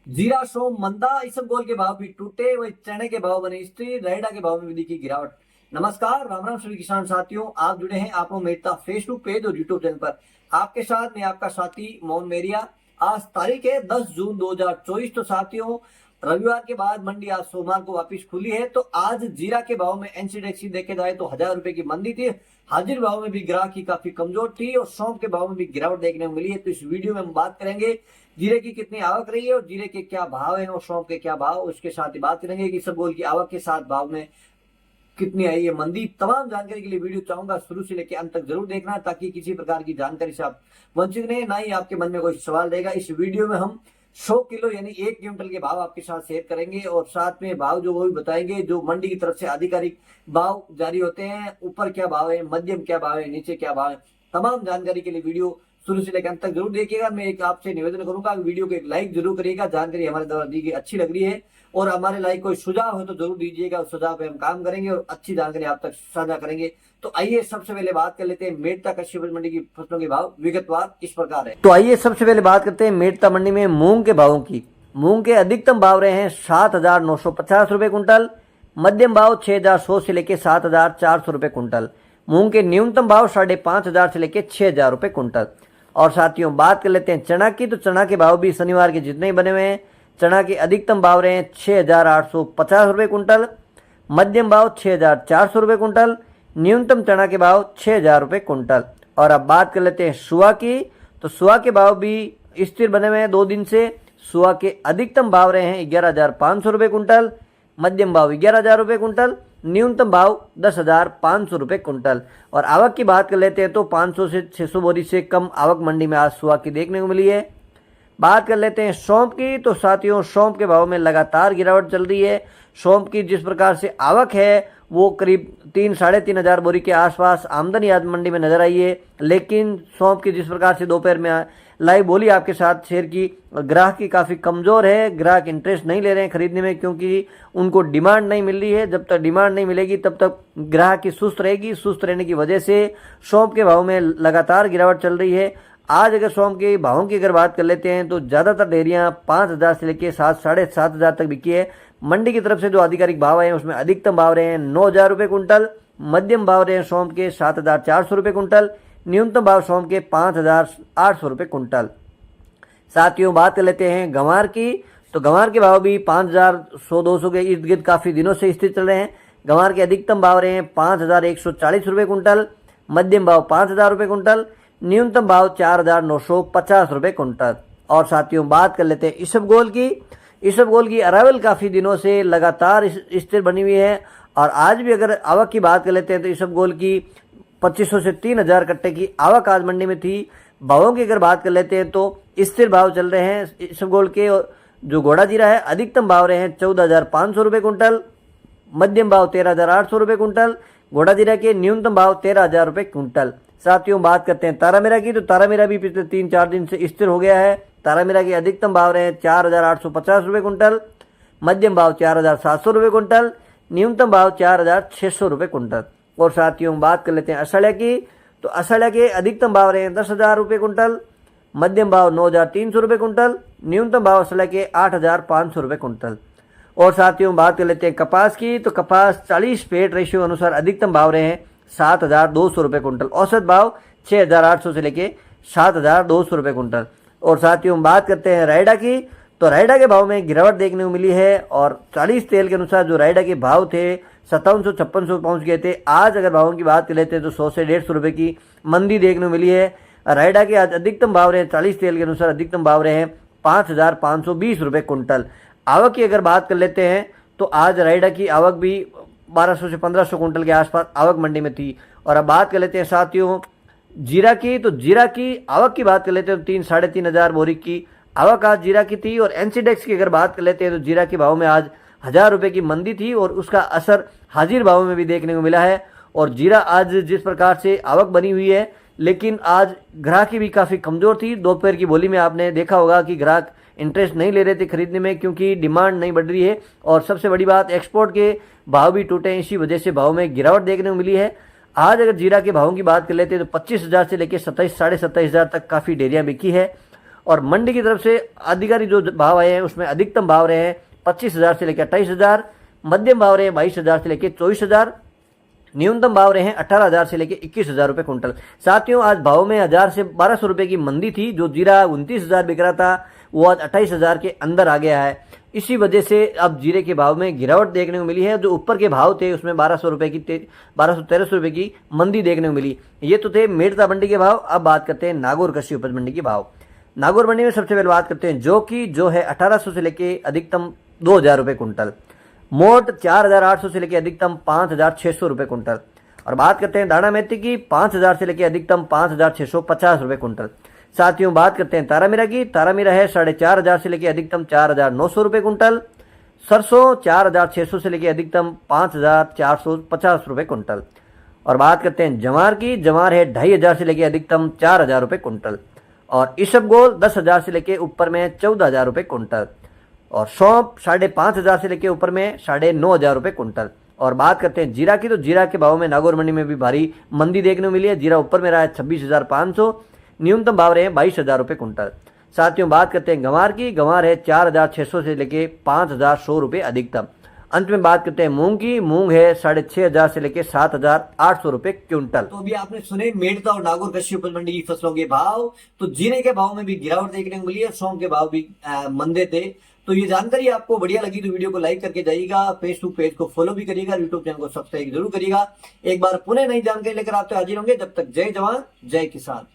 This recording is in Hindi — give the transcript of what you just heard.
जीरा शो मंदा, इसबगोल के भाव भी टूटे, वही चने के भाव बने स्थिर, रायडा के भाव में भी दिखी गिरावट। नमस्कार, राम राम सभी किसान साथियों, आप जुड़े हैं आप मेहता फेसबुक पेज और यूट्यूब चैनल पर। आपके साथ मैं आपका साथी मोहन मेरिया। आज तारीख है 10 जून 2024। तो साथियों, रविवार के बाद मंडी आज सोमवार को वापस खुली है। तो आज जीरा के भाव में एनसीडेक्सी देखे जाए तो 1000 रुपए की मंदी थी। हाजिर भाव में भी ग्राहकी काफी कमजोर थी और सौंफ के भाव में भी गिरावट देखने को मिली है। तो इस वीडियो में हम बात करेंगे जीरे की कितनी आवक रही है और जीरे के क्या भाव है और सौंफ के क्या भाव, उसके साथ ही बात करेंगे कि इसबगोल की आवक के साथ भाव में कितनी आई है मंदी। तमाम जानकारी के लिए वीडियो चाहूंगा शुरू से लेकर अंत तक जरूर देखना, ताकि किसी प्रकार की जानकारी से आप वंचित नहीं, ना ही आपके मन में कोई सवाल रहेगा। इस वीडियो में हम 100 किलो यानी 1 क्विंटल के भाव आपके साथ शेयर करेंगे और साथ में भाव जो वो भी बताएंगे जो मंडी की तरफ से आधिकारिक भाव जारी होते हैं। ऊपर क्या भाव है, मध्यम क्या भाव है, नीचे क्या भाव है, तमाम जानकारी के लिए वीडियो शुरू से लेकर अंत तक जरूर देखिएगा। मैं एक आपसे निवेदन करूंगा, वीडियो को एक लाइक जरूर करिएगा। जानकारी हमारे द्वारा दी गई अच्छी लग रही है और हमारे लाइक कोई सुझाव है तो जरूर दीजिएगा, उस सुझाव पे हम काम करेंगे और अच्छी जानकारी आप तक साझा करेंगे। तो आइए सबसे पहले बात कर लेते हैं मेड़ता कृषि उपज मंडी की फसलों के भाव विगतवार इस प्रकार है। तो आइए सबसे पहले बात करते हैं मेड़ता मंडी में मूंग के भावों की। मूंग के अधिकतम भाव रहे हैं 7,950 रुपए कुंटल, मध्यम भाव 6,100 से लेकर 7,400 रुपए कुंटल, मूंग के न्यूनतम भाव 5,500 से लेकर 6,000 रुपए कुंटल। और साथियों बात कर लेते हैं चना की। तो चना के भाव भी शनिवार के जितने ही बने हुए हैं। चना के अधिकतम भाव रहे हैं 6,850 रुपये कुंटल, मध्यम भाव 6,400 रुपये कुंटल, न्यूनतम चना के भाव 6,000 रुपये कुंटल। और अब बात कर लेते हैं सुआ की। तो सुआ के भाव भी स्थिर बने हुए हैं 2 दिन से। सुआ के अधिकतम भाव रहे हैं 11,500 रुपये कुंटल, मध्यम भाव 11,000 रुपये कुंटल, न्यूनतम भाव 10,500 रुपये कुंटल। और आवक की बात कर लेते हैं तो 500 से 600 बोरी से कम आवक मंडी में आज सुआ की देखने को मिली है। बात कर लेते हैं सौंफ की। तो साथियों सौंफ के भाव में लगातार गिरावट चल रही है। सौंफ की जिस प्रकार से आवक है वो करीब 3-3.5 हज़ार बोरी के आसपास आमदनी आज मंडी में नजर आई है। लेकिन सौंफ की जिस प्रकार से दोपहर में लाइव बोली आपके साथ शेयर की, ग्राहक की काफ़ी कमज़ोर है। ग्राहक इंटरेस्ट नहीं ले रहे हैं खरीदने में, क्योंकि उनको डिमांड नहीं मिल रही है। जब तक डिमांड नहीं मिलेगी तब तक ग्राहक की सुस्त रहेगी। सुस्त रहने की वजह से सौंफ के भाव में लगातार गिरावट चल रही है। आज अगर सौंफ के भावों की अगर बात कर लेते हैं तो ज़्यादातर डेयरियाँ 5,000 से लेकर 7,500 तक बिकी है। मंडी की तरफ से जो आधिकारिक भाव आए हैं उसमें अधिकतम भाव रहे हैं 9,000 रुपये कुंटल, मध्यम भाव रहे हैं सौंफ के 7,400 रुपये कुंटल, न्यूनतम भाव सौंफ के 5,800 रुपये कुंटल। साथियों बात कर लेते हैं गंवार की। तो गंवार के भाव भी 5,100-200 के इर्द गिर्द काफ़ी दिनों से स्थिर चल रहे हैं। गंवार के अधिकतम भाव रहे हैं 5,140 रुपये कुंटल, मध्यम भाव 5,000 रुपये कुंटल, न्यूनतम भाव 4,950 रुपये कुंटल। और साथियों बात कर लेते हैं इसबगोल की। इसबगोल की अरावल काफ़ी दिनों से लगातार स्थिर बनी हुई है। और आज भी अगर आवक की बात कर लेते हैं तो इसबगोल की 2,500 से 3,000 कट्टे की आवक आज मंडी में थी। भावों की अगर बात कर लेते हैं तो स्थिर भाव चल रहे हैं इसबगोल के। जो घोड़ा जीरा है अधिकतम भाव रहे हैं 14,500 रुपये कुंटल, मध्यम भाव 13,800 रुपये कुंटल, घोड़ा जीरा के न्यूनतम भाव 13,000 रुपये कुंटल। साथियों बात करते हैं तारामीरा की। तो तारामीरा भी पिछले 3-4 दिन से स्थिर हो गया है। तारामीरा के अधिकतम भाव रहे हैं 4,850 रुपये कुंटल, मध्यम भाव 4,700 रुपये कुंटल, न्यूनतम भाव 4,600 रुपये कुंटल। और साथियों बात कर लेते हैं असड़िया की। तो असड़िया के अधिकतम भाव रहे हैं 10,000 रुपये कुंटल, मध्यम भाव 9,300 रुपये कुंटल, न्यूनतम भाव असड़िया के 8,500 रुपये कुंटल। और साथियों बात कर लेते हैं कपास की। तो कपास 40 पेट रेशियो अनुसार अधिकतम भाव रहे हैं 7,200 रुपये कुंटल, औसत भाव 6,800 से लेके 7,200 रुपये कुंटल। और साथियों बात करते हैं रायडा की। तो रायडा के भाव में गिरावट देखने को मिली है और 40 तेल के अनुसार जो रायडा के भाव थे 5700-5600 पहुंच गए थे। आज अगर भावों की बात कर लेते हैं तो 100 से 150 रुपये की मंदी देखने को मिली है। रायडा के आज अधिकतम भाव रहे 40 तेल के अनुसार अधिकतम भाव रहे हैं 5,520 रुपये कुंटल। आवक की अगर बात कर लेते हैं तो आज रायडा की आवक भी 1,200 से 1,500 कुंटल के आसपास आवक मंडी में थी। और अब बात कर लेते हैं साथियों जीरा की। तो जीरा की आवक की बात कर लेते हैं तो 3-3.5 हज़ार बोरी की आवक आज जीरा की थी। और एनसीडेक्स की अगर बात कर लेते हैं तो जीरा के भाव में आज 1,000 रुपये की मंदी थी और उसका असर हाजिर भाव में भी देखने को मिला है। और जीरा आज जिस प्रकार से आवक बनी हुई है, लेकिन आज ग्राहकी भी काफ़ी कमज़ोर थी। दोपहर की बोली में आपने देखा होगा कि ग्राहक इंटरेस्ट नहीं ले रहे थे खरीदने में, क्योंकि डिमांड नहीं बढ़ रही है। और सबसे बड़ी बात एक्सपोर्ट के भाव भी टूटे हैं, इसी वजह से भाव में गिरावट देखने को मिली है। आज अगर जीरा के भावों की बात कर लेते हैं तो 25,000 से लेकर 27-27,500 तक काफ़ी डेयरियाँ बिकी है। और मंडी की तरफ से आधिकारिक जो भाव आए हैं उसमें अधिकतम भाव रहे हैं 25,000 से लेकर 28,000, मध्यम भाव रहे हैं 22,000 से लेकर 24,000, न्यूनतम भाव रहे हैं 18,000 से लेकर 21,000 रुपये कुंटल। साथियों, आज भाव में 1,000 से 1,200 रुपये की मंदी थी। जो जीरा 29,000 बिक रहा था वो आज 28,000 के अंदर आ गया है। इसी वजह से अब जीरे के भाव में गिरावट देखने को मिली है। जो ऊपर के भाव थे उसमें 1,200 रुपये की 1,213 रुपये की मंदी देखने को मिली। ये तो थे मेड़ता मंडी के भाव। अब बात करते हैं नागौर कृषि उपज मंडी के भाव। नागौर मंडी में सबसे पहले बात करते हैं जो है 1,800 से लेके अधिकतम 2,000 रुपये कुंटल, मोट 4,800 से लेके अधिकतम 5,600 रुपये कुंटल। और बात करते हैं दाना मेथी की 5,000 से लेके अधिकतम 5,650 रुपये कुंटल। साथियों, बात करते हैं तारामीरा की। तारामीरा है 4,500 से लेके अधिकतम 4,900 रुपये कुंटल। सरसों 4,600 से लेके अधिकतम 5,450 रुपये कुंटल। और बात करते हैं जवार की। जवार है 2,500 से लेके अधिकतम 4,000 रुपये कुंटल। और इसबगोल 10,000 से लेके ऊपर में 14,000 रुपये कुंटल। और सौंफ 5,500 से लेके ऊपर में 9,500 रुपये कुंटल। और बात करते हैं जीरा की। तो जीरा के भाव में नागौर मंडी में भी भारी मंदी देखने को मिली है। जीरा ऊपर में रहा है 26,500, न्यूनतम भाव रहे हैं 22,000 रुपये कुंटल। साथियों, बात करते हैं गंवार की। गंवार है 4,600 से लेके 5,100 रुपये अधिकतम। अंत में बात करते हैं मूंग की। मूंग है 6,500 से लेके 7,800 रुपये क्विंटल। तो अभी आपने सुने मेड़ता और नागौर कृषि उपज मंडी की फसलों के भाव। तो जीरे के भाव में भी गिरावट देखने को मिली है, सौंफ के भाव भी मंदे थे। तो ये जानकारी आपको बढ़िया लगी तो वीडियो को लाइक करके जाइएगा, फेसबुक पेज को फॉलो भी करिएगा, यूट्यूब चैनल को सब्सक्राइब जरूर करिएगा। एक बार पुनः नई जानकारी लेकर आपसे हाजिर होंगे। जब तक जय जवान जय किसान।